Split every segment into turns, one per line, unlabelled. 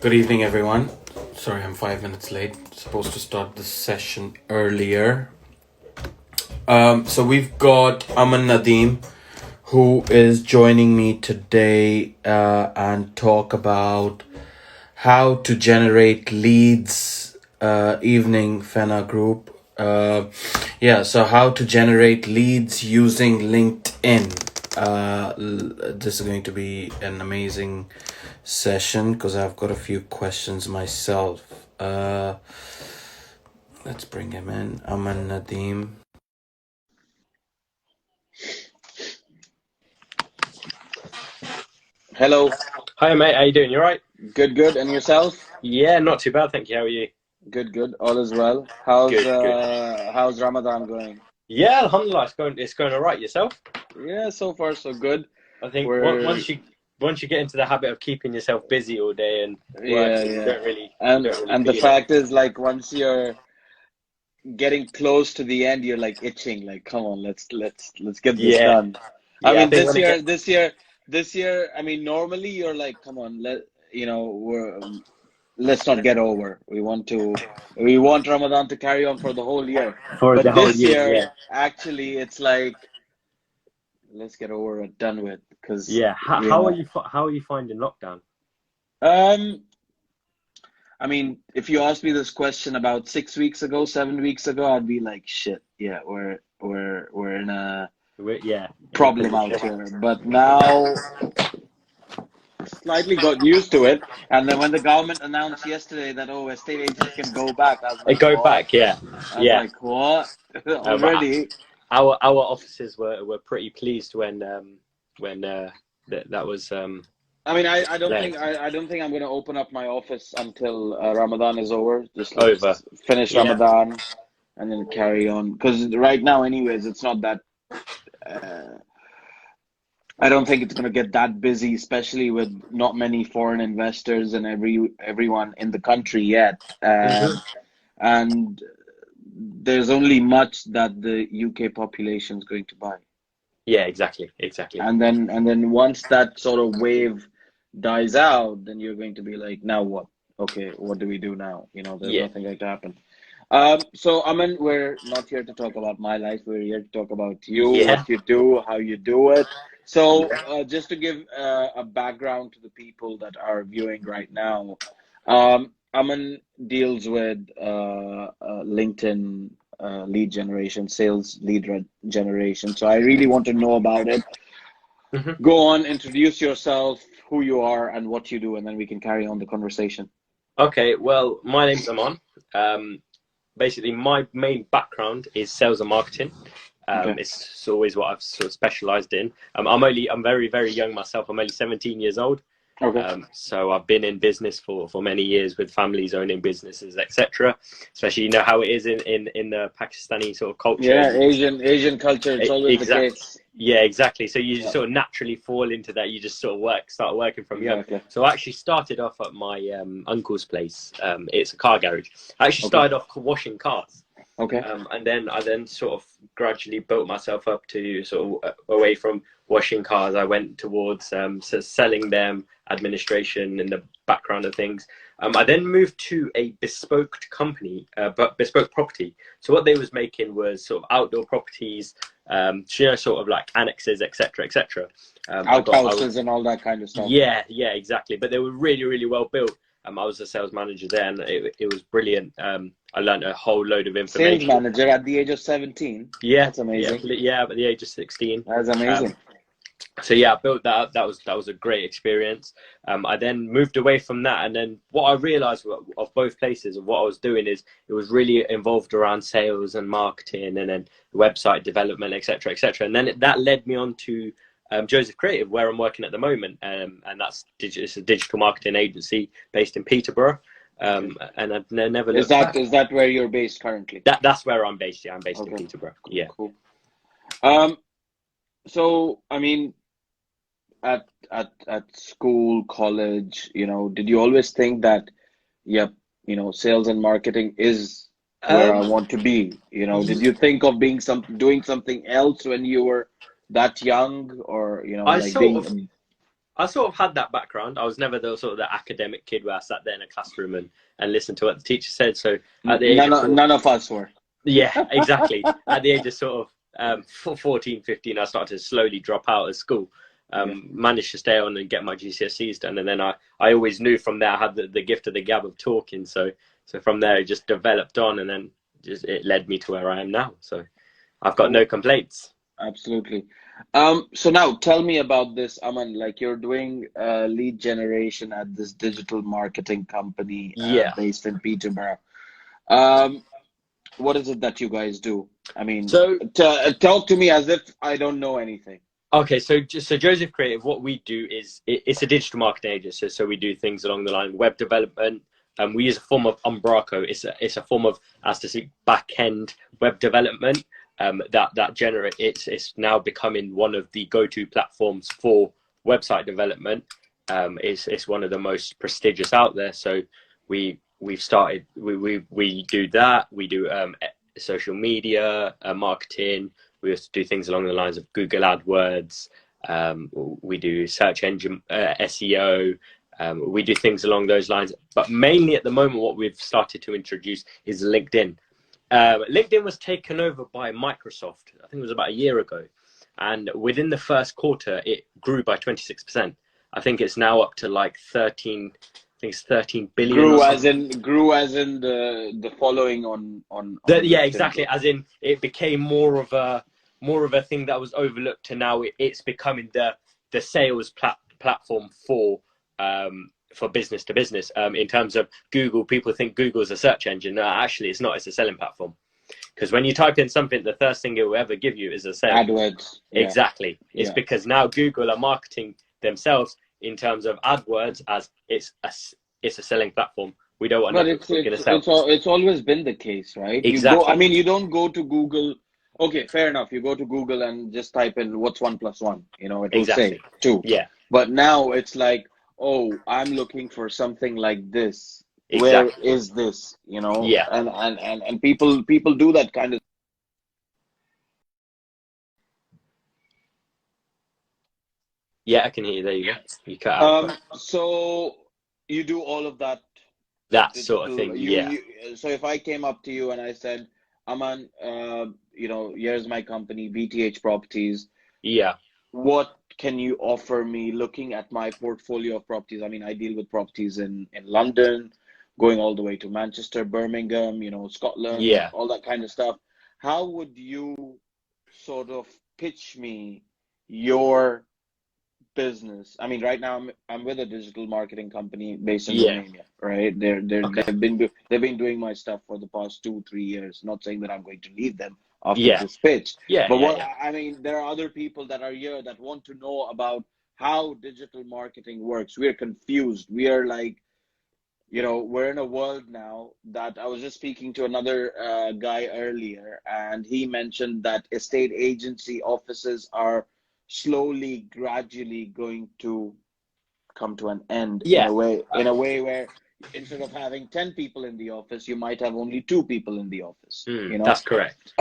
Good evening, everyone. Sorry, I'm 5 minutes late. Supposed to start the session earlier. So we've got Aman Nadeem, who is joining me today and talk about how to generate leads. Evening, Fena Group. So how to generate leads using LinkedIn. This is going to be an amazing session because I've got a few questions myself. Let's bring him in. Aman Nadeem.
Hello.
Hi mate, how you doing? You alright?
Good. And yourself?
Yeah, not too bad, thank you. How are you?
Good. All is well. How's
Good.
how's Ramadan going?
Yeah, alhamdulillah, it's going alright. Yourself?
Yeah, so far so good.
I think
We're
once you get into the habit of keeping yourself busy all day and working, you
yeah.
don't really
And the
feel it.
fact is, like, once you're getting close to the end, you're like itching, like, come on, let's get this
Yeah,
done. I
yeah. I
mean,
think when it gets
this year, I mean, normally you're like, come on, let's not get over. We want Ramadan to carry on for the whole year.
for the
But
whole
this
year,
year,
yeah,
actually, it's like, let's get over it, done with. Because,
yeah. How are you finding lockdown?
um, I mean, if you asked me this question about 6 weeks ago, 7 weeks ago, I'd be like, shit, yeah, we're in a
Yeah, in a
problem out
position.
here. But now, slightly got used to it. And then when the government announced yesterday that, oh, estate agents can go back, I was
It
like,
go
what?
back, yeah,
I was
yeah.
like, what?
But
Already?
our officers were pretty pleased when that was
I mean, I don't
led
think I don't think I'm going to open up my office until Ramadan is over. Just
over.
let's finish
Yeah.
Ramadan and then carry on. Because right now, anyways, it's not that. Uh, I don't think it's going to get that busy, especially with not many foreign investors and everyone in the country yet.
Hmm.
And there's only much that the UK population is going to buy.
Yeah, exactly.
And then once that sort of wave dies out, then you're going to be like, now what? Okay, what do we do now? There's
Yeah,
nothing going to happen. So Aman, we're not here to talk about my life. We're here to talk about you,
yeah,
what you do, how you do it. So
yeah.
just to give a background to the people that are viewing right now, Aman deals with LinkedIn lead generation, sales generation. So I really want to know about it.
Hmm.
Go on, introduce yourself, who you are, and what you do, and then we can carry on the conversation.
Okay, well, my name's Aman. Um, Basically, my main background is sales and marketing.
Okay.
It's always what I've sort of specialized in. I'm very, very young myself. I'm only 17 years old.
Okay.
So I've been in business for many years with families owning businesses, etc. Especially, you know how it is in the Pakistani sort of culture.
Yeah, Asian culture, it's always the
Exactly.
case.
Yeah, exactly. So you just
Yeah,
sort of naturally fall into that. You just sort of start working from young.
exactly.
So I actually started off at my uncle's place. It's a car garage. I actually
Okay.
started off washing cars.
Okay.
And then I sort of gradually built myself up to sort of away from washing cars. I went towards selling them, administration in the background of things. I then moved to a bespoke company, but bespoke property. So what they was making was sort of outdoor properties, sort of like annexes, etc., etc.
Outhouses and all that kind of stuff.
Yeah, exactly. But they were really, really well built. I was a sales manager there, and it was brilliant. I learned a whole load of
Sales
information.
manager at the age of 17.
Yeah,
That's amazing.
at the age of 16.
That's
Um,
amazing.
so yeah, I built that up. That was a great experience. I then moved away from that, and then what I realized of both places of what I was doing is it was really involved around sales and marketing, and then website development, etc., etc. And then that led me on to Joseph Creative, where I'm working at the moment, and it's a digital marketing agency based in Peterborough.
Okay.
And I've never
Is
looked
that
back.
is that where you're based currently?
That's where I'm based. Yeah, I'm based in
Okay.
Peterborough.
Cool.
Yeah.
Cool. Um, so I mean, at school, college, did you always think that, yep, sales and marketing is where I
Um,
want to be? Did
y-
you think of doing something else when you were that young, or
I
like
sort of
being?
I sort of had that background. I was never the sort of the academic kid where I sat there in a classroom and listened to what the teacher said. So at the age of
None of us were.
yeah, exactly. At the age of sort of 14, 15, I started to slowly drop out of school. Managed to stay on and get my GCSEs done, and then I always knew from there I had the gift of the gab of talking. So from there it just developed on, and then just it led me to where I am now. So I've got no complaints.
Absolutely. So now tell me about this, Aman. Like, you're doing lead generation at this digital marketing company based in Peterborough. What is it that you guys do? I mean,
So
talk to me as if I don't know anything.
okay, so Joseph Creative, what we do is it's a digital marketing agency. So we do things along the line of web development. We use a form of Umbraco. It's a form of, as to speak, back end web development. That generate it's now becoming one of the go-to platforms for website development. It's one of the most prestigious out there. So we do that. We do social media marketing. We also do things along the lines of Google AdWords. We do search engine SEO. We do things along those lines. But mainly at the moment, what we've started to introduce is LinkedIn. LinkedIn was taken over by Microsoft, I think it was about a year ago. And within the first quarter, it grew by 26%. I think it's now up to like 13, I think it's 13 billion.
Grew as in the following on
yeah, exactly. As in it became more of a thing that was overlooked, to now it's becoming the sales platform for business to business. In terms of Google, people think Google is a search engine. No, actually it's not. It's a selling platform. Because when you type in something, the first thing it will ever give you is a sale.
AdWords.
Exactly. It's because now Google are marketing themselves in terms of AdWords as it's a selling platform. We don't want to
it's always been the case, right?
Exactly.
You don't go to Google. Okay, fair enough. You go to Google and just type in what's 1 + 1. You know, it will say 2.
Yeah.
But now it's like, oh, I'm looking for something like this.
Exactly.
Where is this? You know?
Yeah.
And people do that kind of.
Yeah, I can hear you. There you go. You cut out.
So you do all of that.
That sort of thing.
So if I came up to you and I said, Aman, here's my company, BTH Properties.
Yeah.
What can you offer me looking at my portfolio of properties? I mean, I deal with properties in London, going all the way to Manchester, Birmingham, Scotland, all that kind of stuff. How would you sort of pitch me your business? I mean, right now I'm with a digital marketing company based in Romania, right? They've been doing my stuff for the past 2-3 years. Not saying that I'm going to leave them after this pitch. I mean, there are other people that are here that want to know about how digital marketing works. We're confused. We are like, we're in a world now that I was just speaking to another guy earlier, and he mentioned that estate agency offices are slowly, gradually going to come to an end in a way where instead of having 10 people in the office, you might have only 2 people in the office.
That's correct.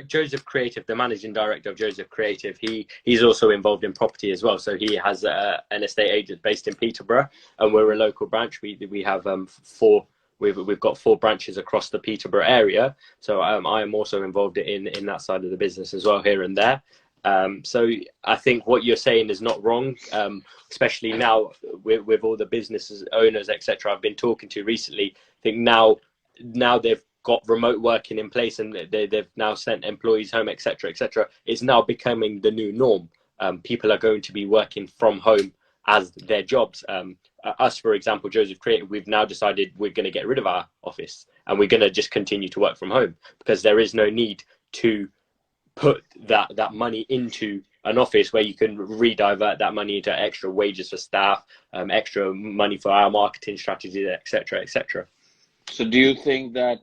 Joseph Creative, the managing director of Joseph Creative, he's also involved in property as well. So he has an estate agent based in Peterborough, and we're a local branch. We have 4. We've got 4 branches across the Peterborough area. So I am also involved in that side of the business as well, here and there. So I think what you're saying is not wrong, especially now with all the businesses, owners, etc. I've been talking to recently. I think now they've got remote working in place, and they've now sent employees home, etc., etc. It's now becoming the new norm. People are going to be working from home as their jobs. Us, for example, Joseph Creative, we've now decided we're going to get rid of our office and we're going to just continue to work from home, because there is no need to put that money into an office where you can redivert that money into extra wages for staff, extra money for our marketing strategy, etc., etc.
So do you think that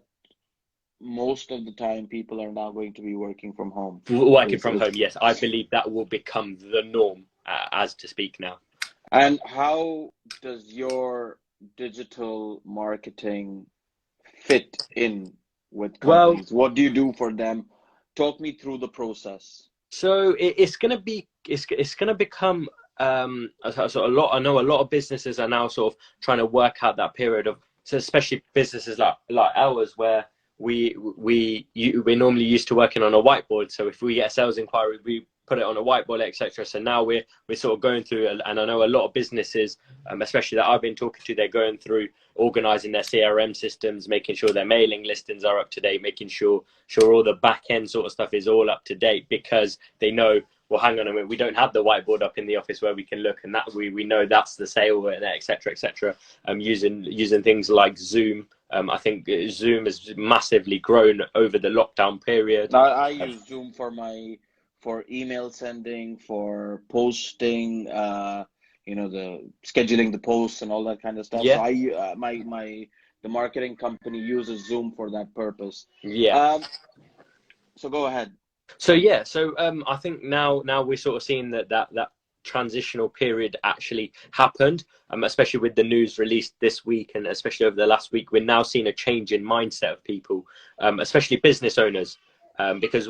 most of the time people are now going to be working from home?
Working from home, yes. I believe that will become the norm as to speak now.
And how does your digital marketing fit in with companies? What do you do for them? Talk me through the process.
So it's going to become so I know a lot of businesses are now sort of trying to work out that period of, so especially businesses like ours, where we're normally used to working on a whiteboard. So if we get a sales inquiry, we put it on a whiteboard, etc. So now we're sort of going through, and I know a lot of businesses, especially that I've been talking to, they're going through organizing their CRM systems, making sure their mailing listings are up to date, making sure all the back end sort of stuff is all up to date, because they know, well, hang on a minute, we don't have the whiteboard up in the office where we can look, and that we know that's the sale, and etc. etc. Using things like Zoom. I think Zoom has massively grown over the lockdown period.
I use Zoom for email sending, for posting, the scheduling the posts and all that kind of stuff.
Yeah.
So the marketing company uses Zoom for that purpose.
Yeah.
So go ahead.
So yeah, I think now we're sort of seeing that transitional period actually happened, especially with the news released this week, and especially over the last week, we're now seeing a change in mindset of people, especially business owners, because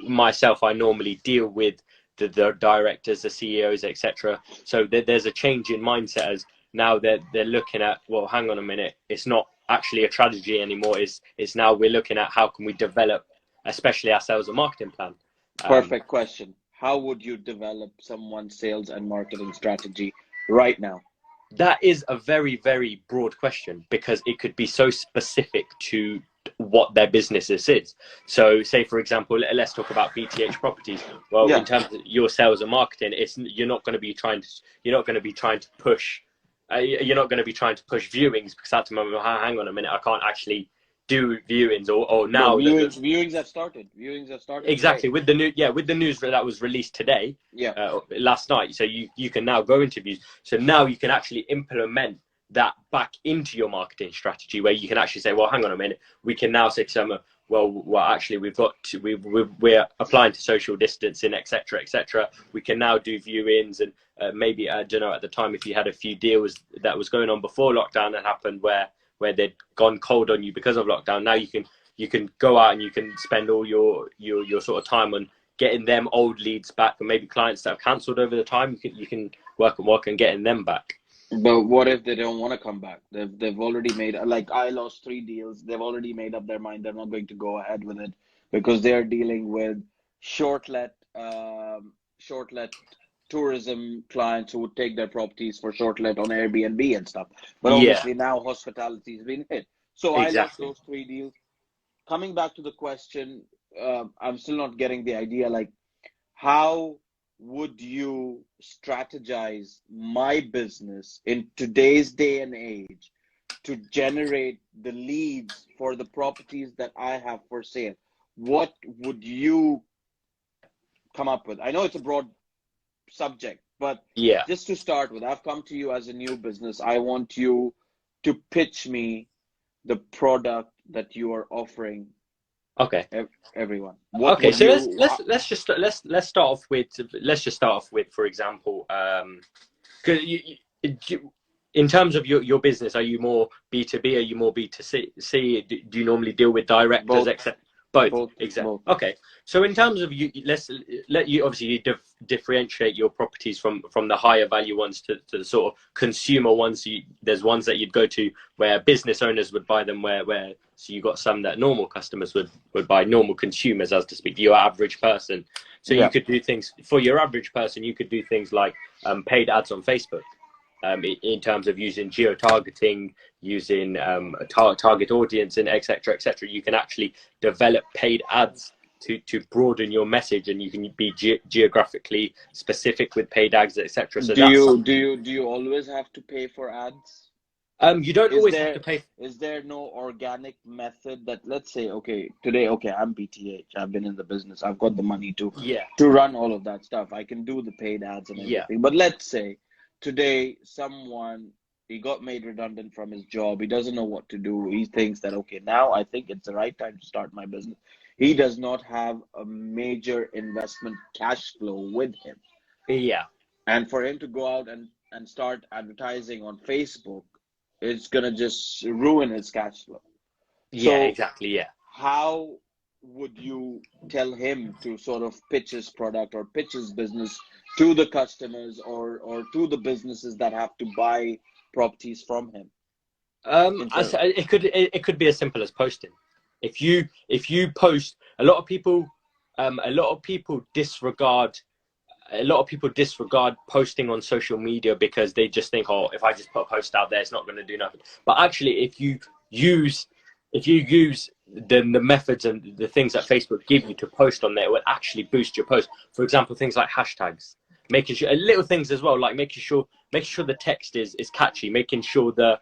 myself, I normally deal with the directors, the CEOs, etc. So there's a change in mindset, as now they're looking at, well, hang on a minute, it's not actually a tragedy anymore. It's now we're looking at how can we develop, especially our sales and marketing plan.
Perfect question. How would you develop someone's sales and marketing strategy right now?
That is a very, very broad question, because it could be so specific to what their business is. So say, for example, let's talk about BTH Properties. Well, in terms of your sales and marketing, you're not going to be trying to push viewings, because at the moment, hang on a minute, I can't actually do viewings, or now
viewings have started.
Exactly today. with the news that was released today, last night. So you can now go into views. So now you can actually implement that back into your marketing strategy, where you can actually say, well, hang on a minute, we can now say to someone, well, actually, we're applying to social distancing, etc. We can now do viewings, and maybe, I don't know, at the time, if you had a few deals that was going on before lockdown that happened, where they'd gone cold on you because of lockdown, now you can go out and you can spend all your sort of time on getting them old leads back, and maybe clients that have cancelled over the time, you can work and getting them back.
But what if they don't want to come back? They've already made, like, I lost 3 deals. They've already made up their mind. They're not going to go ahead with it because they're dealing with short-let tourism clients who would take their properties for short-let on Airbnb and stuff. But obviously now hospitality has been hit. So exactly. I lost those 3 deals. Coming back to the question, I'm still not getting the idea, like, how would you strategize my business in today's day and age to generate the leads for the properties that I have for sale? What would you come up with? I know it's a broad subject, but just to start with, I've come to you as a new business. I want you to pitch me the product that you are offering.
Okay.
Everyone.
Okay, so let's just start off with, for example, in terms of your business, are you more B2B? Are you more B2C? Do you normally deal with directors, etc.? Both. Exactly. Both. Okay. So in terms of let's let you obviously differentiate your properties from the higher value ones to the sort of consumer ones. There's ones that you'd go to where business owners would buy them, where so you got some that normal customers would buy, normal consumers, as to speak, your average person. So you could do things for your average person. You could do things like paid ads on Facebook. In terms of using geo-targeting, using target audience, and etc. You can actually develop paid ads to broaden your message, and you can be geographically specific with paid ads, etc. So
do you always have to pay for ads?
You don't always have to pay.
Is there no organic method that, let's say, today, I'm BTH, I've been in the business, I've got the money to run all of that stuff, I can do the paid ads and everything. But let's say today he got made redundant from his job. He doesn't know what to do. He thinks that, now I think it's the right time to start my business. He does not have a major investment cash flow with him.
Yeah.
And for him to go out and start advertising on Facebook, it's going to just ruin his cash flow.
Yeah, exactly. Yeah.
How would you tell him to sort of pitch his product or pitch his business to the customers or to the businesses that have to buy properties from him?
It could be as simple as posting. If you post, a lot of people disregard posting on social media because they just think, oh, if I just put a post out there, it's not going to do nothing. But actually, if you use the methods and the things that Facebook give you to post on there, it will actually boost your post. For example, things like hashtags, making sure little things as well, like making sure the text is catchy, making sure the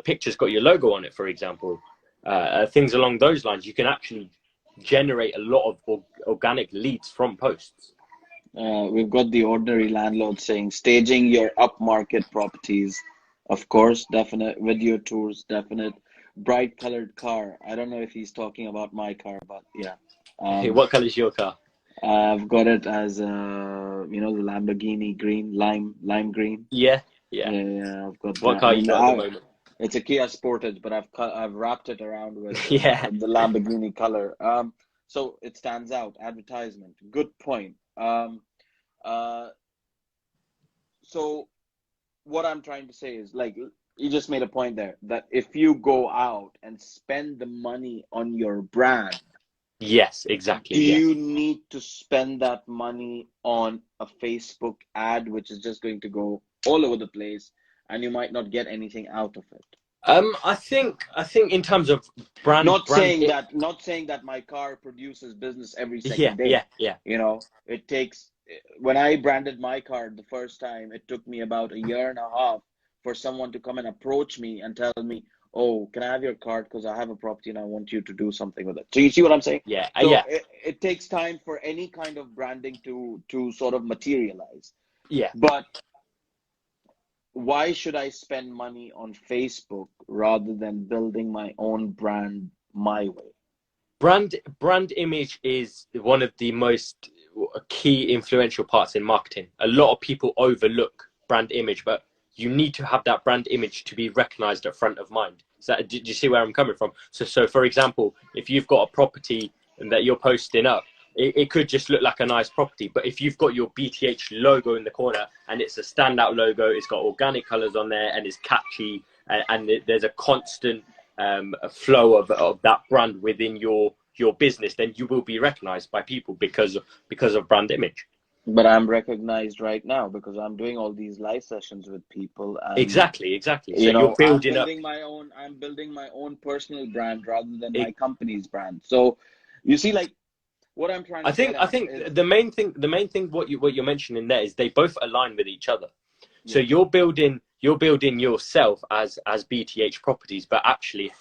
picture's got your logo on it, for example. Things along those lines. You can actually generate a lot of organic leads from posts.
We've got the ordinary landlord saying staging your upmarket properties, of course, definite. Video tours, definite. Bright colored car. I don't know if he's talking about my car, but yeah.
What color is your car?
I've got it as the Lamborghini green, lime green.
Yeah.
I've got
what
that.
car you got at the moment?
It's a Kia Sportage, but I've wrapped it around with
the
Lamborghini color. So it stands out. Advertisement. Good point. So what I'm trying to say is, like, you just made a point there that if you go out and spend the money on your brand,
yes, exactly.
Do you need to spend that money on a Facebook ad, which is just going to go all over the place, and you might not get anything out of it?
I think in terms of brand.
Not saying that my car produces business every second day.
Yeah.
You know, it takes. When I branded my car the first time, it took me about a year and a half for someone to come and approach me and tell me, oh, can I have your card because I have a property and I want you to do something with it. So you see what I'm saying?
Yeah.
So it takes time for any kind of branding to sort of materialize.
Yeah.
But why should I spend money on Facebook rather than building my own brand my way?
Brand image is one of the most key influential parts in marketing. A lot of people overlook brand image, but you need to have that brand image to be recognized at front of mind. So do you see where I'm coming from? So for example, if you've got a property that you're posting up, it could just look like a nice property, but if you've got your BTH logo in the corner and it's a standout logo, it's got organic colors on there and it's catchy, and there's a constant flow of that brand within your business, then you will be recognized by people because of brand image.
But I'm recognized right now because I'm doing all these live sessions with people. And,
exactly. So
you're building I'm building my own personal brand rather than my company's brand. So you see, like, what I'm trying to
I think is, the main thing what you're mentioning there is they both align with each other. Yeah. So you're building yourself as BTH Properties, but actually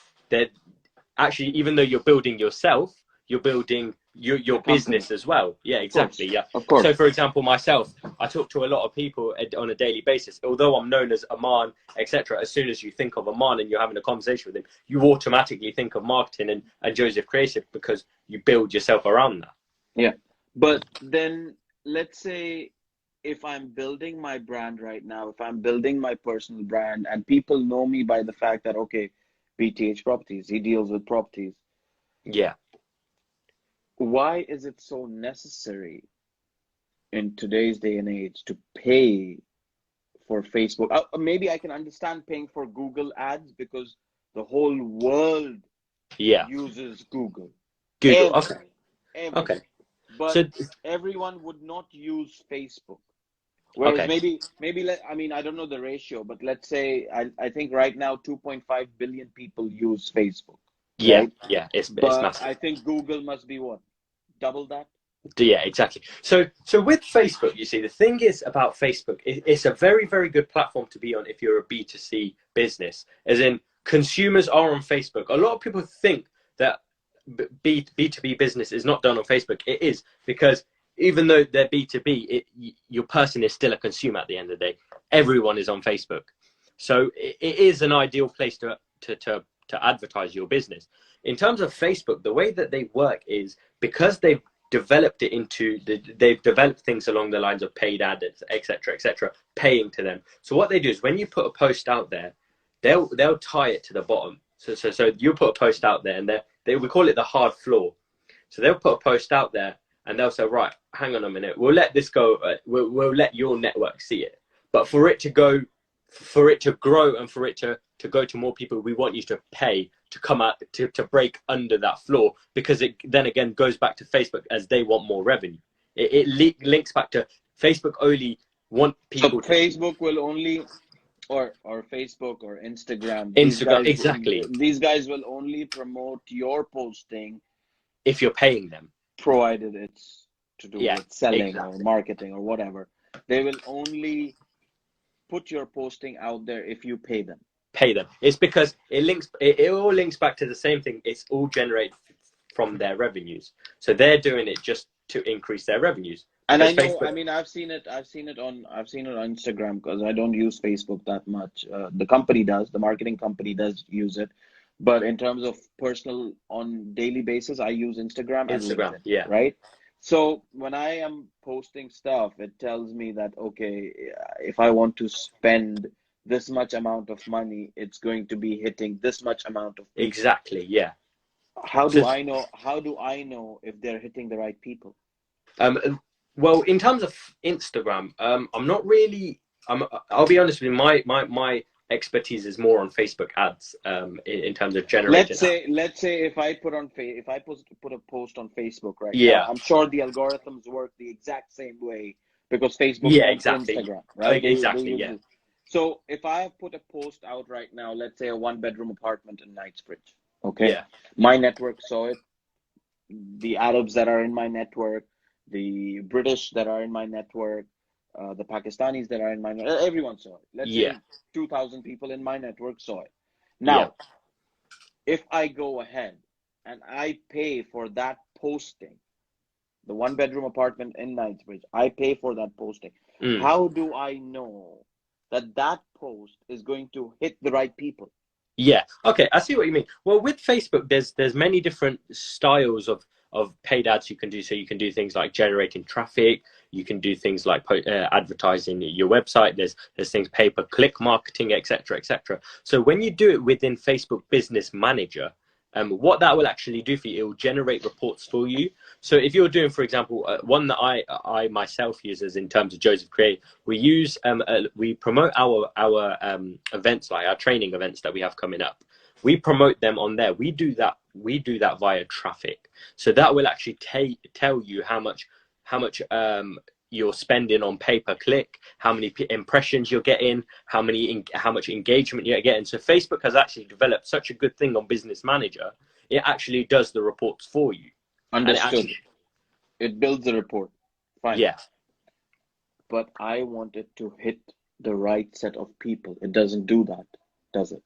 even though you're building yourself, you're building your business as well. Yeah, exactly. Yeah,
of course.
So for example, myself, I talk to a lot of people on a daily basis. Although I'm known as Aman, etc., as soon as you think of Aman and you're having a conversation with him, you automatically think of marketing and Joseph Creative because you build yourself around that.
Yeah, but then let's say if I'm building my brand right now, if I'm building my personal brand and people know me by the fact that, okay, BTH Properties, he deals with properties.
Yeah.
Why is it so necessary in today's day and age to pay for Facebook? Maybe I can understand paying for Google ads because the whole world uses Google.
Okay.
But everyone would not use Facebook. Whereas maybe I don't know the ratio, but let's say I think right now 2.5 billion people use Facebook.
Yeah,
right?
Yeah, it's massive.
I think Google must be what? Double that?
Yeah, exactly. So with Facebook, you see, the thing is about Facebook, it's a very, very good platform to be on if you're a B2C business, as in consumers are on Facebook. A lot of people think that B2B business is not done on Facebook. It is, because even though they're B2B, your person is still a consumer at the end of the day. Everyone is on Facebook. So it is an ideal place to advertise your business. In terms of Facebook, the way that they work is because they've developed it they've developed things along the lines of paid ads, etc., paying to them. So what they do is when you put a post out there, they'll tie it to the bottom. So you put a post out there, and we call it the hard floor. So they'll put a post out there, and they'll say, right, hang on a minute, we'll let this go. We'll let your network see it, but for it to grow, and for it to go to more people, we want you to pay to come out to break under that floor, because it then again goes back to Facebook, as they want more revenue. It links back to Facebook only want people.
So Facebook will only, or Facebook or Instagram.
Exactly.
These guys will only promote your posting
if you're paying them,
provided it's to do with selling
exactly.
or marketing or whatever. They will only put your posting out there if you pay them.
It's because it all links back to the same thing. It's all generated from their revenues, so they're doing it just to increase their revenues.
And I know, Facebook, I mean, I've seen it on Instagram, because I don't use Facebook that much. The company does, the marketing company does use it, but in terms of personal, on daily basis, I use Instagram.
Instagram, yeah.
Right. So when I am posting stuff, it tells me that, okay, if I want to spend this much amount of money, it's going to be hitting this much amount of people.
Exactly, yeah.
How do I know if they're hitting the right people?
Well, in terms of Instagram, I'm not really. I'll be honest with you. My expertise is more on Facebook ads. In terms of generating.
Let's say if I put a post on Facebook right
now,
I'm sure the algorithms work the exact same way, because Facebook owns Instagram, right?
Exactly.
So if I have put a post out right now, let's say a 1-bedroom apartment in Knightsbridge, okay?
Yeah.
My network saw it. The Arabs that are in my network, the British that are in my network, the Pakistanis that are in my network, everyone saw it. Let's say 2,000 people in my network saw it. Now, if I go ahead and I pay for that posting, the 1-bedroom apartment in Knightsbridge, I pay for that posting. How do I know that post is going to hit the right people?
Yeah. Okay, I see what you mean. Well, with Facebook, there's many different styles of paid ads you can do. So you can do things like generating traffic. You can do things like advertising your website. There's things pay-per-click marketing, etc., etc. So when you do it within Facebook Business Manager, what that will actually do for you, it will generate reports for you. So if you're doing, for example, one that I myself use is in terms of Joseph Create, we promote our events, like our training events that we have coming up. We promote them on there. We do that via traffic. So that will actually tell you how much you're spending on pay-per-click, how many impressions you're getting, how much engagement you're getting. So Facebook has actually developed such a good thing on Business Manager. It actually does the reports for you.
Understood. It builds the report. Fine.
Yeah.
But I want it to hit the right set of people. It doesn't do that, does it?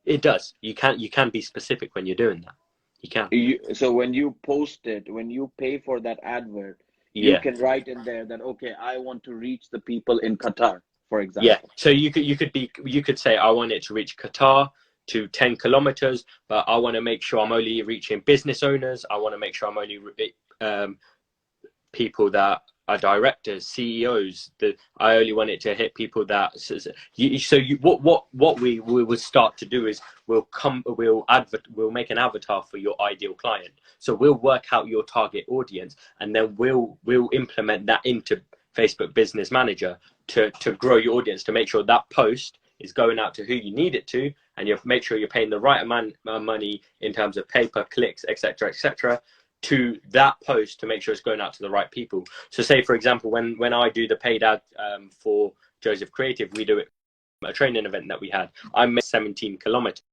It does. You can be specific when you're doing that. You can.
So when you post it, when you pay for that advert, you can write in there that, okay, I want to reach the people in Qatar, for example.
Yeah. So you could say, I want it to reach Qatar to 10 kilometers, but I want to make sure I'm only reaching business owners. I want to make sure I'm only people that are directors, CEOs. That I only want it to hit people that. What we will start to do is we'll make an avatar for your ideal client. So we'll work out your target audience, and then we'll implement that into Facebook Business Manager to grow your audience, to make sure that post is going out to who you need it to, and you make sure you're paying the right amount of money in terms of pay-per-clicks, etc., to that post, to make sure it's going out to the right people. So say, for example, when I do the paid ad for Joseph Creative, we do it a training event that we had. I made 17 kilometers.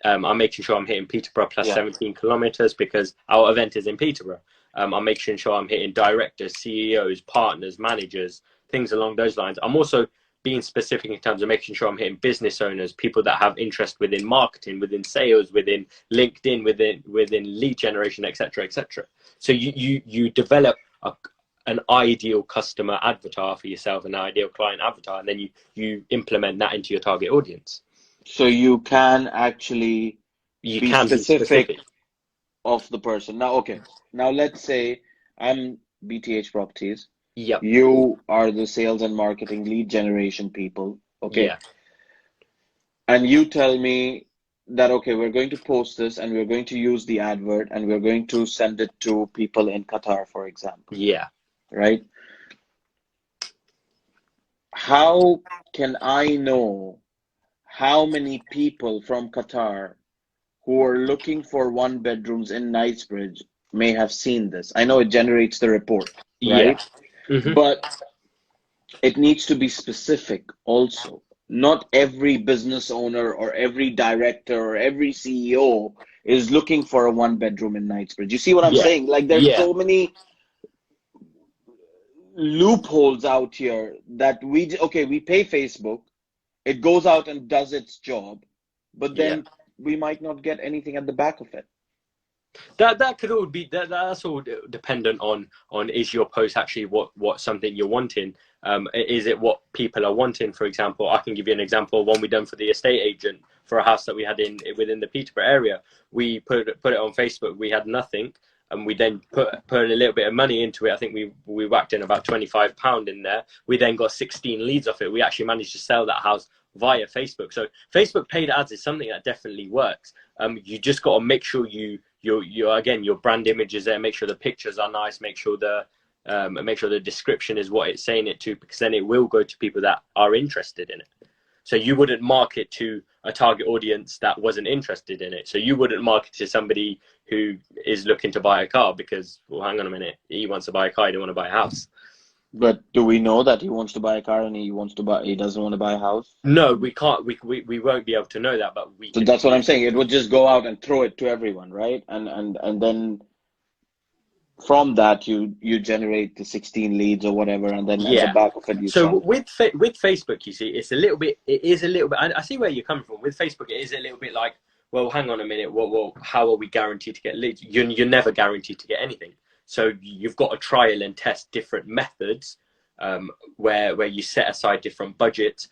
I'm making sure I'm hitting Peterborough plus 17 kilometers because our event is in Peterborough. I'm making sure I'm hitting directors, CEOs, partners, managers, things along those lines. I'm also being specific in terms of making sure I'm hitting business owners, people that have interest within marketing, within sales, within LinkedIn, within lead generation, etc., etc. So you develop an ideal customer avatar for yourself, an ideal client avatar, and then you implement that into your target audience.
So you can actually be specific of the person. Now, okay. Now let's say I'm BTH Properties.
Yep.
You are the sales and marketing lead generation people. Okay.
Yeah.
and you tell me that, okay, we're going to post this and we're going to use the advert and we're going to send it to people in Qatar, for example,
Yeah.
right? How can I know how many people from Qatar who are looking for one bedrooms in Knightsbridge may have seen this? I know it generates the report,
Yeah.
right?
Hmm.
But it needs to be specific also. Not every business owner or every director or every CEO is looking for a one bedroom in Knightsbridge. You see what I'm
Yeah.
saying? Like there's
Yeah.
so many loopholes out here that we pay Facebook, it goes out and does its job, but
Yeah.
then we might not get anything at the back of it.
That could all be that's all dependent on is your post actually what something you're wanting. Is it what people are wanting? For example, I can give you an example of one we done for the estate agent for a house that we had in within the Peterborough area. We put it on Facebook. We had nothing, and we then put a little bit of money into it. I think we whacked in about £25 in there. We then got 16 leads off it. We actually managed to sell that house via Facebook. So Facebook paid ads is something that definitely works. You just got to make sure your brand image is there. Make sure the pictures are nice. Make sure the description is what it's saying it to, because then it will go to people that are interested in it. So you wouldn't market to a target audience that wasn't interested in it. So you wouldn't market to somebody who is looking to buy a car because, well, hang on a minute, he wants to buy a car, he don't want to buy a house.
But do we know that he wants to buy a car and he doesn't want to buy a house?
No, we can't. We won't be able to know that, but we
So
can.
that's what I'm saying. It would just go out and throw it to everyone, right? And then from that you generate the 16 leads or whatever, and then at the
Yeah.
back of it you
So
sell it.
with Facebook, you see, it is a little bit. I see where you're coming from. With Facebook, it is a little bit like, well, hang on a minute. Well, how are we guaranteed to get leads? You're never guaranteed to get anything. So you've got to trial and test different methods, where you set aside different budgets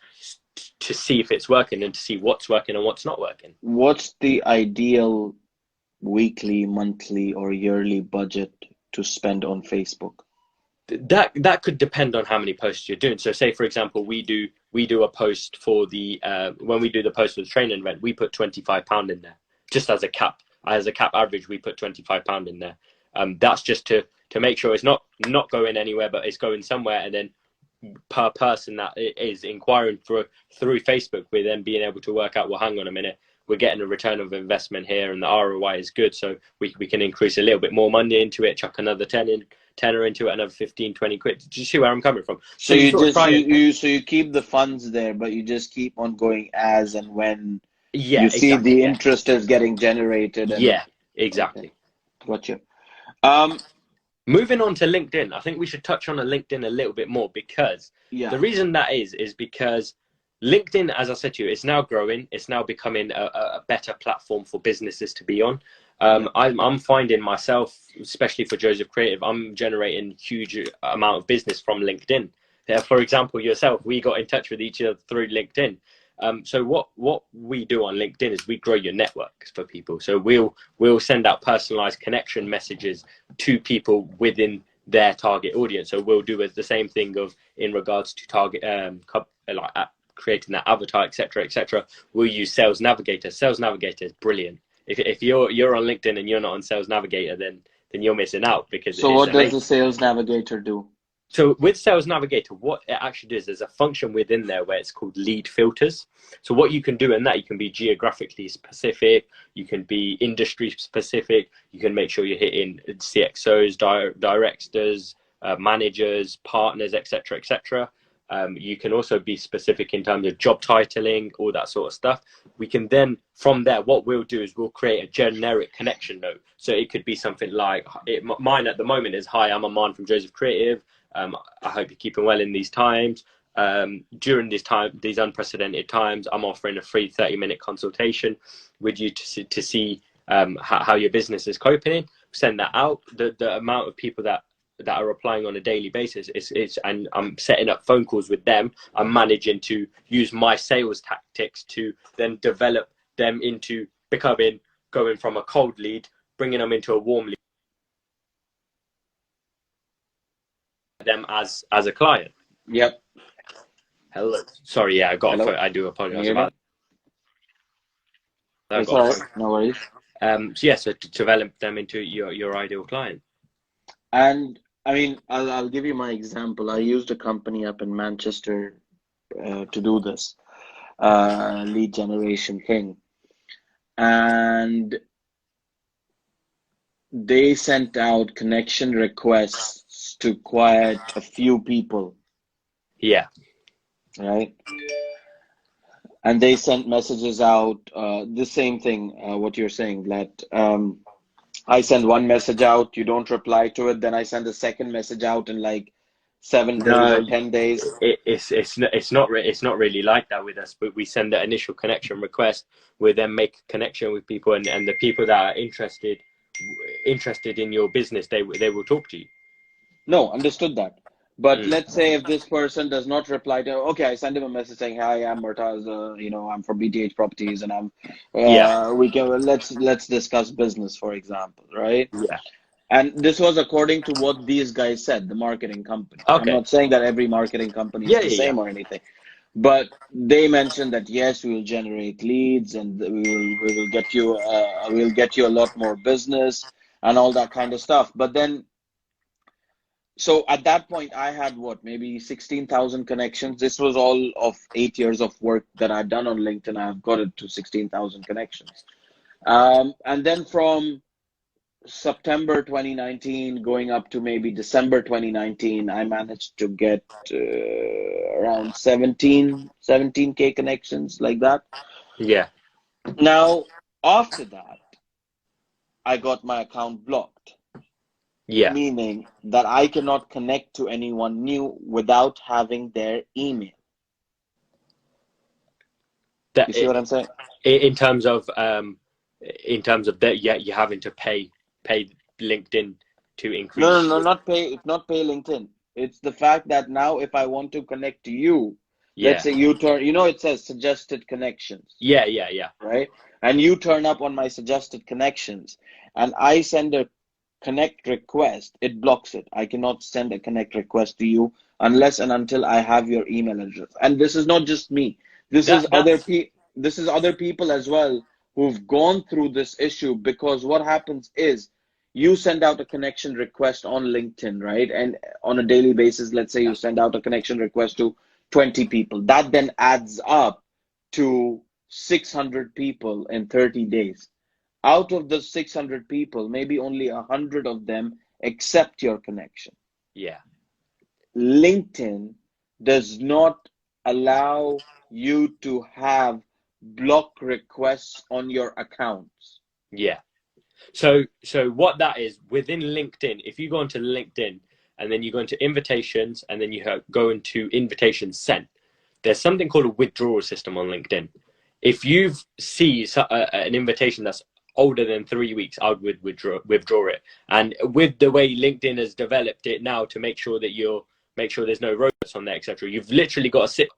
to see if it's working and to see what's working and what's not working.
What's the ideal weekly, monthly, or yearly budget to spend on Facebook?
That could depend on how many posts you're doing. So say for example, we do a post for the when we do the post for the training event, we put £25 in there just as a cap average. We put £25 in there. That's just to make sure it's not going anywhere, but it's going somewhere. And then per person that is inquiring through Facebook, we're then being able to work out, well, hang on a minute, we're getting a return of investment here and the ROI is good, so we can increase a little bit more money into it, chuck another tenner into it, another 15-20 quid. Do you see where I'm coming from?
So
you
you
sort of
just
try
you keep the funds there, but you just keep on going as and when
yeah,
you see
exactly,
the
yeah.
interest is getting generated. And
Yeah, exactly.
okay, gotcha.
Moving on to LinkedIn, I think we should touch on LinkedIn a little bit more, because
Yeah.
the reason that is because LinkedIn, as I said to you, it's now growing. It's now becoming a better platform for businesses to be on. I'm finding myself, especially for Joseph Creative, I'm generating huge amount of business from LinkedIn. For example, yourself, we got in touch with each other through LinkedIn. So what we do on LinkedIn is we grow your network for people. So we'll send out personalized connection messages to people within their target audience. So we'll do the same thing in regards to target creating that avatar, etc., etc. We'll use Sales Navigator. Sales Navigator is brilliant. If you're on LinkedIn and you're not on Sales Navigator, then you're missing out, because
So what does the Sales Navigator do?
So with Sales Navigator, what it actually does, there's a function within there where it's called lead filters. So what you can do in that, you can be geographically specific, you can be industry specific, you can make sure you're hitting CXOs, directors, managers, partners, etc., etc. You can also be specific in terms of job titling, all that sort of stuff. We can then, from there, what we'll do is we'll create a generic connection note. So it could be something like, mine at the moment is, hi, I'm Aman from Joseph Creative. I hope you're keeping well in these times. During these unprecedented times, I'm offering a free 30-minute consultation with you to see how your business is coping. Send that out. The amount of people that are applying on a daily basis and I'm setting up phone calls with them. I'm managing to use my sales tactics to then develop them into going from a cold lead, bringing them into a warm lead, them as a client.
Yep.
Hello. Sorry, yeah, I
Hello?
I do apologize
Can you hear
about
me?
I
It's
got
all
a
right.
phone.
No worries.
So yeah, so to develop them into your ideal client.
And I mean, I'll give you my example. I used a company up in Manchester to do this lead generation thing, and they sent out connection requests to quite a few people,
Yeah,
right? And they sent messages out, the same thing, what you're saying, that I send one message out, you don't reply to it, then I send a second message out in like 7 days
no,
or 10 days.
it's not really like that with us. But we send the initial connection request. We then make a connection with people, and the people that are interested in your business, they will talk to you.
No, understood that. But
Mm.
let's say if this person does not reply to, okay, I send him a message saying, "Hi, I'm Murtaz. I'm from BTH Properties, and
Yeah,
we can let's discuss business, for example, right?"
yeah.
And this was according to what these guys said, the marketing company. I'm
Okay.
not saying that every marketing company is
Yeah,
the
yeah, yeah.
same or anything, but they mentioned that yes, we will generate leads and we'll get you a lot more business and all that kind of stuff. But then, so at that point, I had what, maybe 16,000 connections. This was all of 8 years of work that I'd done on LinkedIn. I've got it to 16,000 connections. And then from September 2019 going up to maybe December 2019, I managed to get around 17K connections like that.
Yeah,
Now, after that, I got my account blocked,
yeah.
meaning that I cannot connect to anyone new without having their email.
That
You see what I'm saying?
in terms of that, yeah, you're having to pay LinkedIn to
No,
increase.
no, no, not pay LinkedIn. It's the fact that now if I want to connect to you, let's
Yeah,
say you turn, it says suggested connections,
yeah, yeah, yeah,
right? And you turn up on my suggested connections and I send a connect request, it blocks it. I cannot send a connect request to you unless and until I have your email address. And this is not just me.
that's
This is other people as well who've gone through this issue, because what happens is you send out a connection request on LinkedIn, right? And on a daily basis, let's say you
yeah,
send out a connection request to 20 people. That then adds up to 600 people in 30 days. Out of the 600 people, maybe only 100 of them accept your connection.
yeah,
LinkedIn does not allow you to have block requests on your accounts.
yeah. So what that is within LinkedIn, if you go into LinkedIn and then you go into invitations and then you go into invitations sent, there's something called a withdrawal system on LinkedIn. If you see an invitation that's older than 3 weeks, I would withdraw it. And with the way LinkedIn has developed it now to make sure there's no robots on there, etc., you've literally got to sit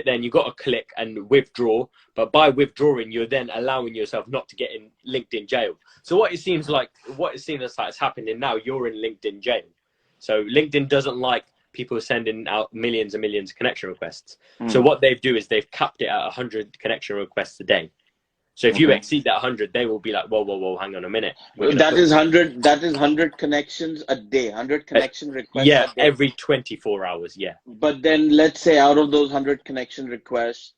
there and you got to click and withdraw. But by withdrawing, you're then allowing yourself not to get in LinkedIn jail. So what it seems like is happening now, you're in LinkedIn jail. So LinkedIn doesn't like people sending out millions and millions of connection requests. So what they do is they've capped it at 100 connection requests a day. So if you
Okay.
exceed that 100, they will be like, whoa, hang on a minute.
That is 100 connections a day, 100 connection requests a day.
Every 24 hours, yeah.
But then let's say out of those 100 connection requests,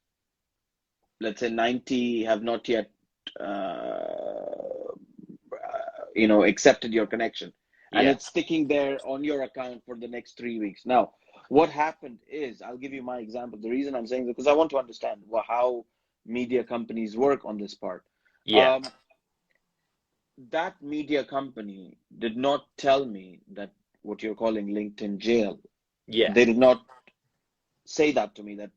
let's say 90 have not yet accepted your connection, and it's sticking there on your account for the next 3 weeks. Now, what happened is, I'll give you my example. The reason I'm saying this, because I want to understand how media companies work on this part.
Yeah.
That media company did not tell me that what you're calling LinkedIn jail.
Yeah.
They did not say that to me, that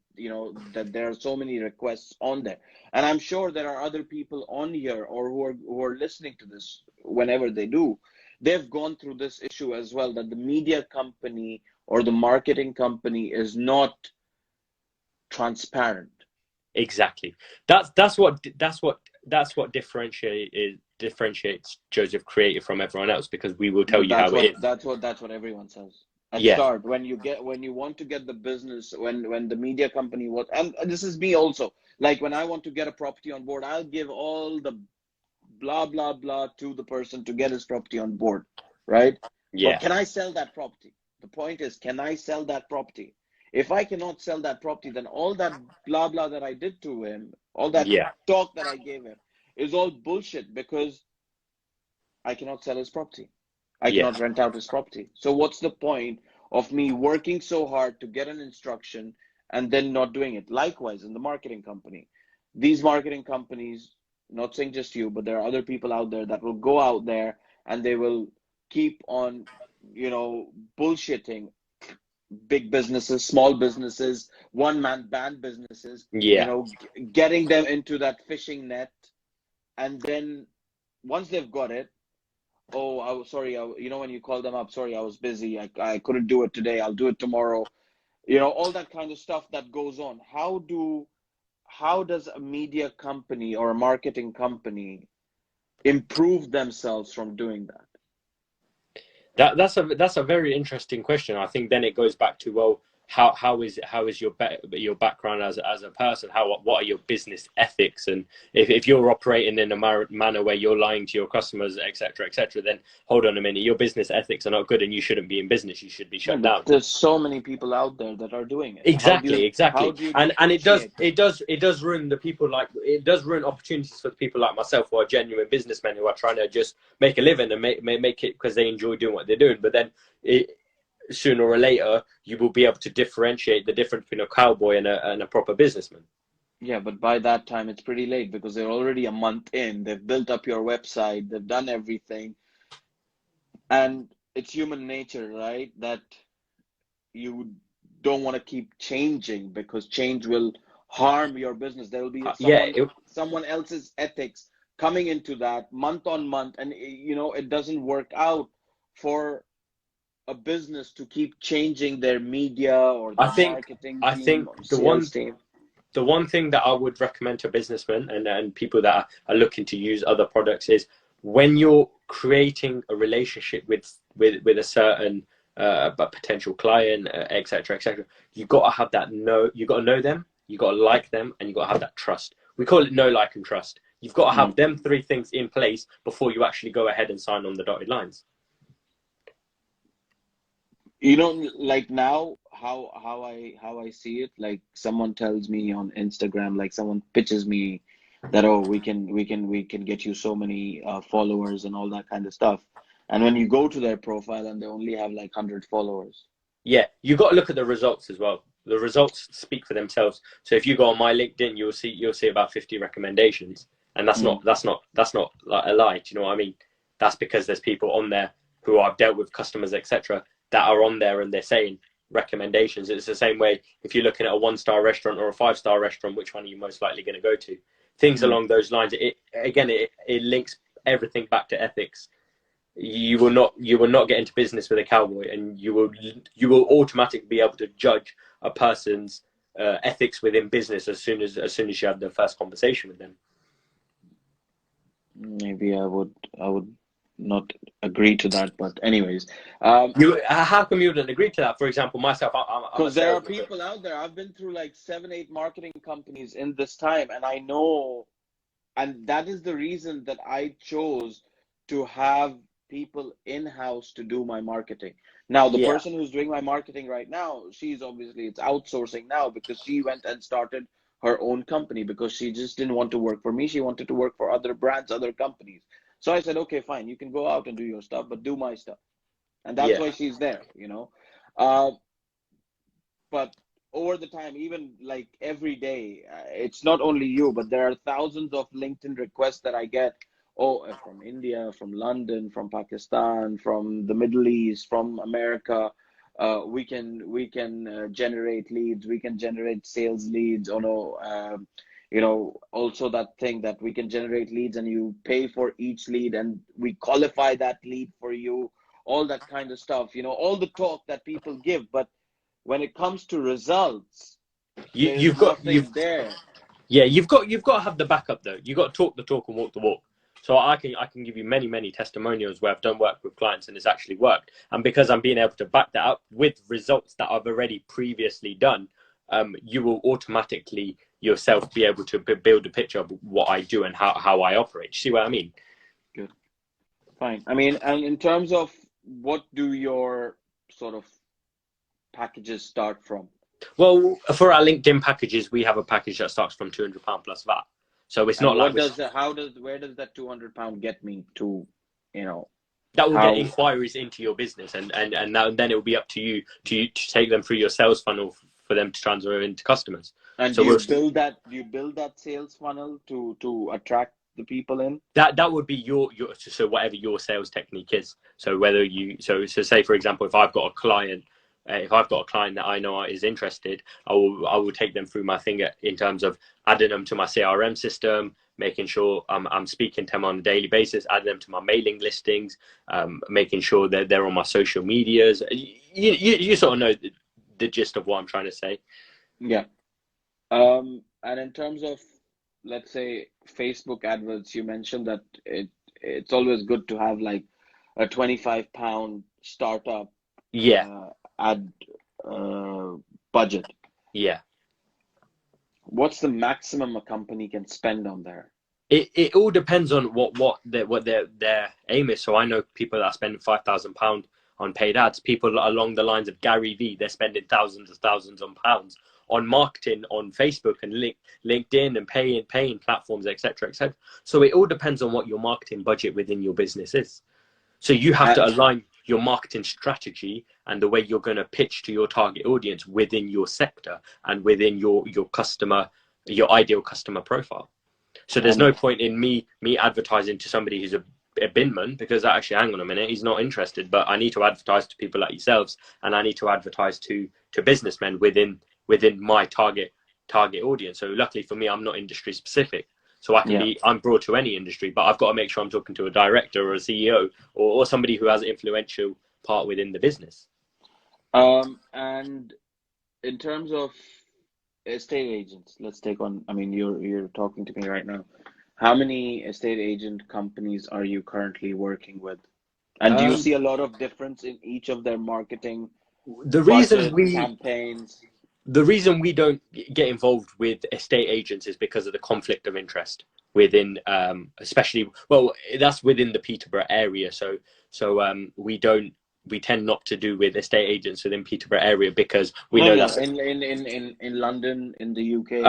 that there are so many requests on there. And I'm sure there are other people on here or who are listening to this, whenever they do, they've gone through this issue as well, that the media company or the marketing company is not transparent.
Exactly. That's what differentiates Joseph Creative from everyone else, because we will tell you how it is.
That's what everyone says. at
Yeah.
start. When you want to get the business, when the media company was, and this is me also, like when I want to get a property on board, I'll give all the blah blah blah to the person to get his property on board, right? But
Yeah.
can I sell that property? The point is, can I sell that property? If I cannot sell that property, then all that blah blah that I did to him, all that
Yeah.
talk that I gave him, is all bullshit, because I cannot sell his property. I
Yeah.
cannot rent out his property. So what's the point of me working so hard to get an instruction and then not doing it? Likewise, in the marketing company, these marketing companies, not saying just you, but there are other people out there that will go out there and they will keep on, bullshitting big businesses, small businesses, one-man band businesses,
Yeah.
getting them into that fishing net. And then once they've got it, oh, I was sorry, when you call them up, sorry, I was busy, I couldn't do it today, I'll do it tomorrow. All that kind of stuff that goes on. How does a media company or a marketing company improve themselves from doing that?
That's a very interesting question. I think then it goes back to, well, how is your background as a person? What are your business ethics? And if you're operating in a manner where you're lying to your customers, etc., then hold on a minute, your business ethics are not good, and you shouldn't be in business. You should be shut down.
There's so many people out there that are doing it.
Exactly.
How do you
And
differentiate?
it does ruin the people, like, it does ruin opportunities for people like myself who are genuine businessmen who are trying to just make a living and make it because they enjoy doing what they're doing. But then sooner or later, you will be able to differentiate the difference between a cowboy and a proper businessman.
Yeah, but by that time it's pretty late, because they're already a month in. They've built up your website, they've done everything. And it's human nature, right? That you don't want to keep changing, because change will harm your business. There will be someone else's ethics coming into that month on month, and it doesn't work out for a business to keep changing their media or their marketing team or sales team.
The one thing that I would recommend to businessmen and people that are looking to use other products is, when you're creating a relationship with a certain potential client, etc., you got to have that you got to know them, you got to like them, and you got to have that trust. We call it know, like, and trust. You've got to have them three things in place before you actually go ahead and sign on the dotted lines.
Like now, how I see it, like someone tells me on Instagram, like someone pitches me that, oh, we can get you so many followers and all that kind of stuff. And when you go to their profile and they only have like 100 followers.
Yeah, you got to look at the results as well. The results speak for themselves. So if you go on my LinkedIn, you'll see about 50 recommendations, and that's not like a lie. Do you know what I mean? That's because there's people on there who I've dealt with, customers, etc., that are on there and they're saying recommendations. It's the same way if you're looking at a 1-star restaurant or a 5-star restaurant, which one are you most likely going to go to? Things along those lines. It links everything back to ethics. You will not get into business with a cowboy, and you will automatically be able to judge a person's ethics within business as soon as you have the first conversation with them.
Maybe I would not agree to that, but anyways,
how come you wouldn't agree to that? For example, myself,
because there are people out there. I've been through like 7-8 marketing companies in this time, and I know, and that is the reason that I chose to have people in-house to do my marketing. Now, the person who's doing my marketing right now, it's outsourcing now, because she went and started her own company, because she just didn't want to work for me. She wanted to work for other brands, other companies. So I said, okay, fine, you can go out and do your stuff, but do my stuff. And that's why she's there, But over the time, even like every day, it's not only you, but there are thousands of LinkedIn requests that I get. Oh, from India, from London, from Pakistan, from the Middle East, from America. We can generate leads. We can generate sales leads. Also that thing that we can generate leads and you pay for each lead and we qualify that lead for you, all that kind of stuff, all the talk that people give. But when it comes to results, you've got to have the backup though. You got to talk the talk and walk the walk.
So I can give you many testimonials where I've done work with clients and it's actually worked. And because I'm being able to back that up with results that I've already previously done, you will automatically yourself be able to build a picture of what I do and how I operate. See what I mean?
Good. Fine. I mean, and in terms of what do your sort of packages start from?
Well, for our LinkedIn packages, we have a package that starts from £200 plus VAT. So it's not like
where does that £200 get me to, you know?
That will get inquiries into your business, and then it will be up to you to take them through your sales funnel for them to transfer into customers.
And
so
do you build that sales funnel to attract the people in?
That would be your so whatever your sales technique is. So whether so say for example, if I've got a client that I know is interested, I will take them through my thing in terms of adding them to my CRM system, making sure I'm speaking to them on a daily basis, adding them to my mailing listings, making sure that they're on my social medias. You sort of know the gist of what I'm trying to say.
Yeah. And in terms of, let's say, Facebook adverts, you mentioned that it's always good to have like a £25 startup ad budget.
Yeah.
What's the maximum a company can spend on there?
It all depends on what their aim is. So I know people that are spending £5,000 on paid ads. People along the lines of Gary Vee, they're spending thousands of pounds on marketing on Facebook and LinkedIn and paying platforms, etc. So it all depends on what your marketing budget within your business is. So you have to align your marketing strategy and the way you're going to pitch to your target audience within your sector and within your customer, your ideal customer profile. So there's no point in me advertising to somebody who's a binman, because actually, hang on a minute, he's not interested. But I need to advertise to people like yourselves, and I need to advertise to businessmen within my target audience. So luckily for me, I'm not industry specific. So I'm broad to any industry, but I've got to make sure I'm talking to a director or a CEO or somebody who has an influential part within the business.
And in terms of estate agents, let's take on, I mean, you're talking to me right now. How many estate agent companies are you currently working with? And do you see a lot of difference in each of their marketing campaigns?
The reason we don't get involved with estate agents is because of the conflict of interest within, especially, well, that's within the Peterborough area. So we tend not to do with estate agents within Peterborough area because we know that's
in London, in the UK.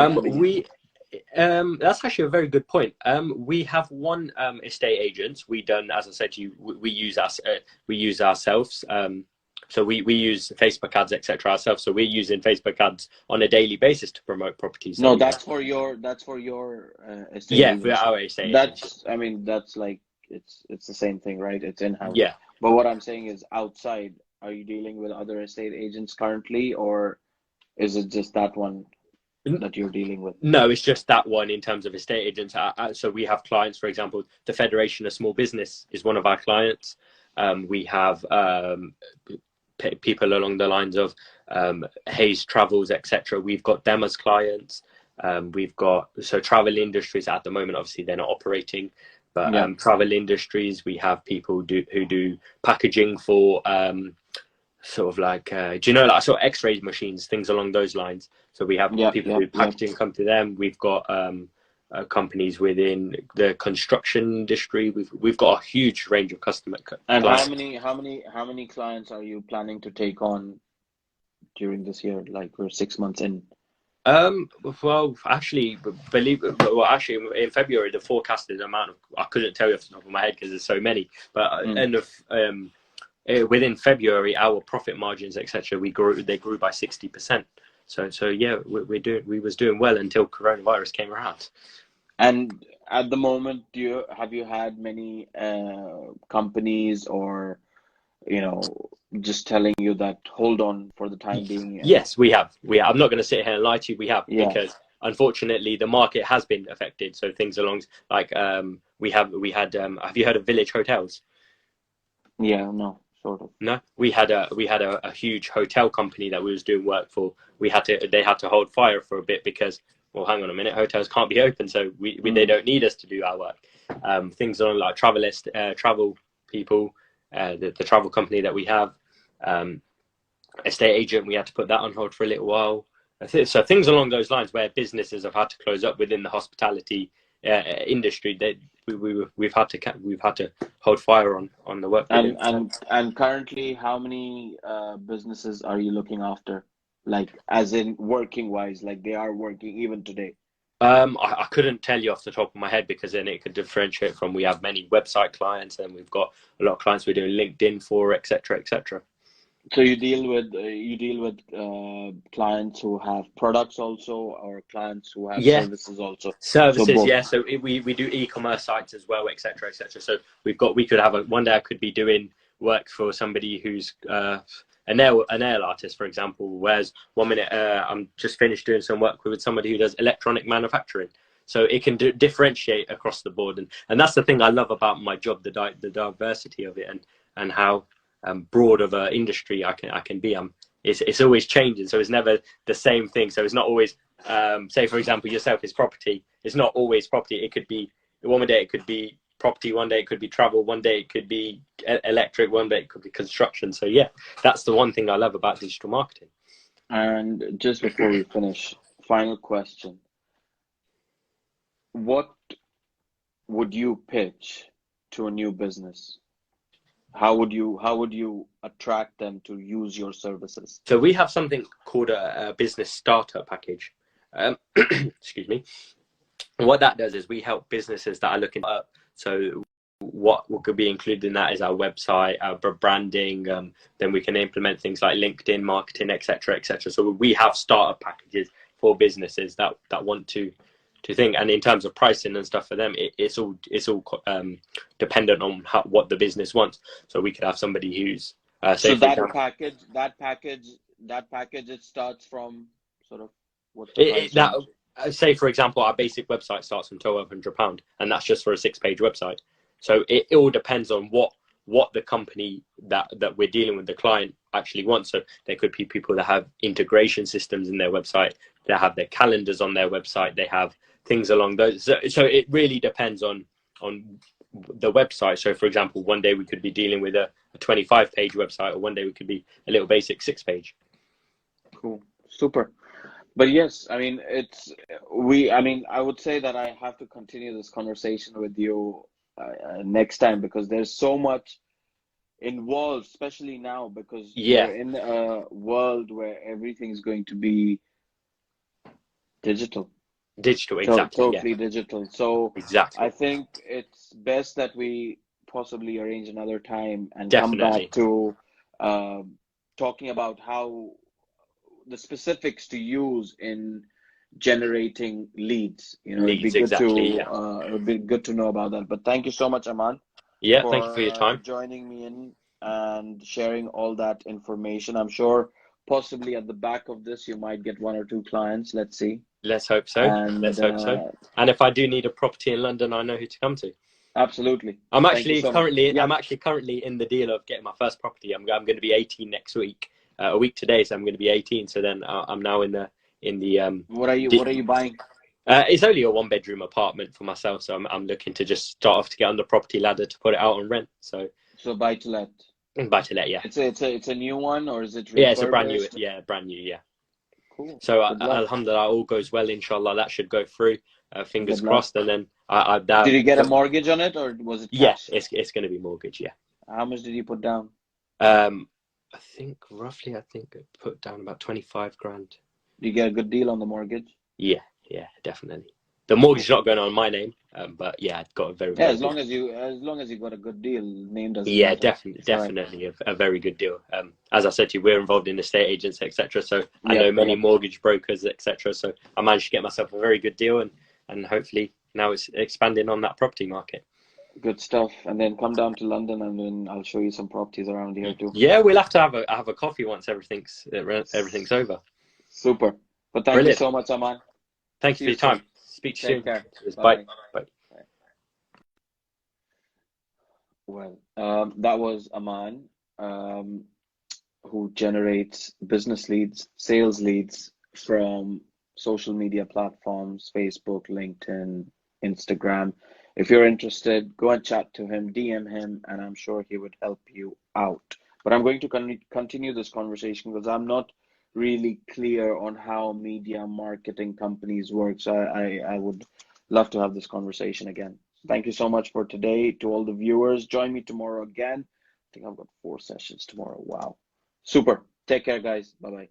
That's actually a very good point. We have one estate agent. As I said to you, we use ourselves. So we use Facebook ads, etc. ourselves. So we're using Facebook ads on a daily basis to promote properties.
No, that's for your estate agents.
For our estate
agents. I mean, that's like it's the same thing, right? It's in-house.
Yeah.
But what I'm saying is, outside, are you dealing with other estate agents currently, or is it just that one that you're dealing with?
No, it's just that one in terms of estate agents. So we have clients, for example, the Federation of Small Business is one of our clients. We have people along the lines of Hayes Travels, etc. We've got them as clients. We've got travel industries at the moment. Obviously, they're not operating, but travel industries. We have people who do packaging for sort of like like sort of X-ray machines, things along those lines. So we have people who do packaging come to them. We've got companies within the construction industry. We've got a huge range of customers.
And clients. How many clients are you planning to take on during this year? Like, we're 6 months in.
Well, actually, in February, the forecasted amount of, I couldn't tell you off the top of my head because there's so many, but within February, our profit margins, etc., they grew by 60%. So yeah, we was doing well until coronavirus came around.
And at the moment, have you had many companies or just telling you that hold on for the time being?
Yes, we have. I'm not going to sit here and lie to you. We have, because unfortunately the market has been affected. So things along like we had. Have you heard of Village Hotels?
Yeah, no, sort of.
No, we had a huge hotel company that we was doing work for. They had to hold fire for a bit because, well, hang on a minute, hotels can't be open, so they don't need us to do our work. things on like travel people, the travel company that we have, estate agent. We had to put that on hold for a little while. So things along those lines where businesses have had to close up within the hospitality industry. We've had to hold fire on the work.
And currently, how many businesses are you looking after? Like, as in working wise, like they are working even today.
I couldn't tell you off the top of my head, because then it could differentiate from, we have many website clients and we've got a lot of clients we're doing LinkedIn for, etc., etc.
So you deal with clients who have products also, or clients who have
Yeah,
services also.
services.
So both.
Yeah, so we do e-commerce sites as well, etc., etc. So we could have one day I could be doing work for somebody who's a nail artist, for example, whereas 1 minute I'm just finished doing some work with somebody who does electronic manufacturing. So it can differentiate across the board, and that's the thing I love about my job, the diversity of it, and how broad of an industry I can be. It's always changing, so it's never the same thing. So it's not always, say for example yourself is property. It's not always property. It could be, one day it could be property, one day it could be travel, one day it could be electric, one day it could be construction. So yeah, that's the one thing I love about digital marketing.
And just before we finish, final question: what would you pitch to a new business? How would you attract them to use your services?
So we have something called a business starter package. Excuse me. And what that does is we help businesses that are looking up. So what could be included in that is our website, our branding. Then we can implement things like LinkedIn marketing, etc., etc. So we have starter packages for businesses that want to think. And in terms of pricing and stuff for them, it's all dependent on what the business wants. So we could have somebody who's
so that package, it starts from sort of what's the price range?
Say for example, our basic website starts from £1,200, and that's just for a 6-page website. So it all depends on what the company that we're dealing with, the client, actually wants. So there could be people that have integration systems in their website, they have their calendars on their website, they have things along those. So it really depends on the website. So for example, one day we could be dealing with a 25-page website, or one day we could be a little basic 6-page.
Cool, super. But yes, I mean, I would say that I have to continue this conversation with you next time, because there's so much involved, especially now, because we're in a world where everything's going to be digital,
exactly.
Totally digital. So
exactly,
I think it's best that we possibly arrange another time and
definitely
come back to talking about how the specifics to use in generating leads. It'd be good it'd be good to know about that. But thank you so much, Aman.
Thank you for your time,
joining me in and sharing all that information. I'm sure possibly at the back of this you might get 1 or 2 clients. Let's see.
Let's hope so. And if I do need a property in London, I know who to come to.
Absolutely.
I'm actually currently in the deal of getting my first property. I'm going to be 18 next week. A week today, so I'm going to be 18. So then I'm now in the
What are you buying?
It's only a 1-bedroom apartment for myself, so I'm looking to just start off to get on the property ladder to put it out on rent. So
buy to let.
Buy to let, yeah.
It's a new one, or is it refurbished?
Yeah, it's a brand new. Yeah.
Cool.
So alhamdulillah, all goes well. Inshallah, that should go through. Fingers crossed. And then
did you get a mortgage on it, or was it cash?
Yeah, it's going to be mortgage. Yeah.
How much did you put down?
I think I put down about 25 grand.
Did you get a good deal on the mortgage?
Yeah, definitely. The mortgage is not going on my name, but yeah, I got a very good
as long as you got a good deal, name doesn't matter.
Definitely a very good deal. As I said to you, we're involved in estate agents, etc. So I know many mortgage brokers, etc. So I managed to get myself a very good deal, and hopefully now it's expanding on that property market.
Good stuff. And then come down to London, and then I'll show you some properties around here too.
Yeah, we'll have to have a coffee once everything's over.
Super. But thank you so much, Aman.
Thank you for your time. Speak to you soon.
Care.
Bye.
Well, that was Aman, who generates business leads, sales leads from social media platforms, Facebook, LinkedIn, Instagram. If you're interested, go and chat to him, DM him, and I'm sure he would help you out. But I'm going to continue this conversation because I'm not really clear on how media marketing companies work. So I would love to have this conversation again. Thank you so much for today. To all the viewers, join me tomorrow again. I think I've got 4 sessions tomorrow. Wow. Super. Take care, guys. Bye-bye.